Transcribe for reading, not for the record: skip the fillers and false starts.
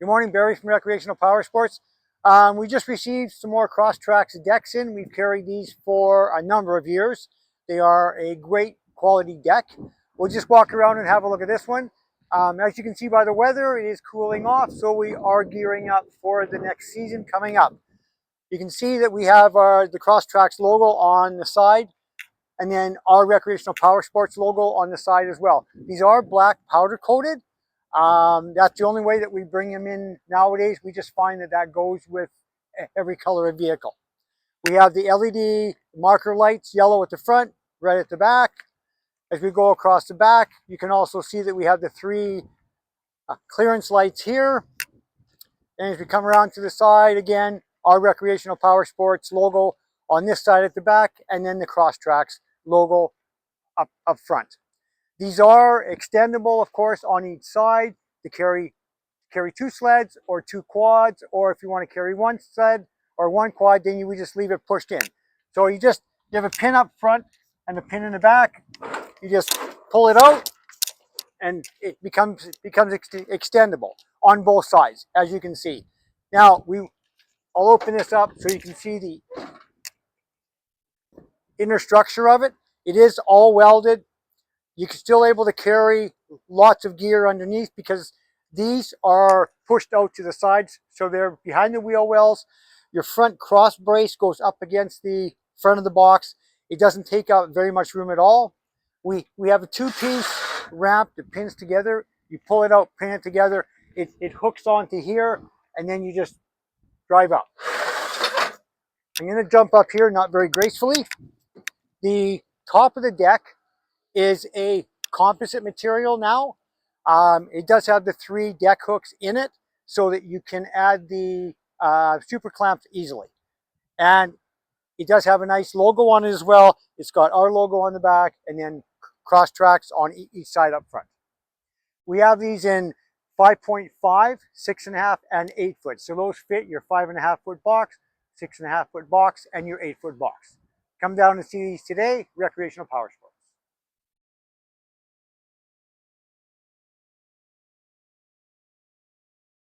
Good morning, Barry from Recreational Power Sports. We just received some more Cross-Trax decks in. We've carried these for a number of years. They are a great quality deck. We'll just walk around and have a look at this one. As you can see by the weather, it is cooling off, so we are gearing up for the next season coming up. You can see that we have the Cross-Trax logo on the side, and then our Recreational Power Sports logo on the side as well. These are black powder coated. That's the only way that we bring them in nowadays. We just find that that goes with every color of vehicle. We have the LED marker lights, yellow at the front, red at the back. As we go across the back, you can also see that we have the three clearance lights here. And as we come around to the side again, our Recreational Power Sports logo on this side at the back, and then the Cross-Trax logo up front. These are extendable, of course, on each side to carry two sleds or two quads, or if you want to carry one sled or one quad, then you would just leave it pushed in. So you have a pin up front and a pin in the back. You just pull it out, and it becomes extendable on both sides, as you can see. Now I'll open this up so you can see the inner structure of it. It is all welded. You're still able to carry lots of gear underneath because these are pushed out to the sides, so they're behind the wheel wells. Your front cross brace goes up against the front of the box. It doesn't take up very much room at all. We have a two-piece ramp that pins together. You pull it out, pin it together. It hooks onto here, and then you just drive up. I'm going to jump up here, not very gracefully. The top of the deck is a composite material now. It does have the three deck hooks in it so that you can add the super clamps easily. And it does have a nice logo on it as well. It's got our logo on the back and then Cross-Trax on each side up front. We have these in 5.5, 6.5, and 8 foot. So those fit your 5.5 foot box, 6.5 foot box, and your 8 foot box. Come down and see these today, Recreational Power Sports.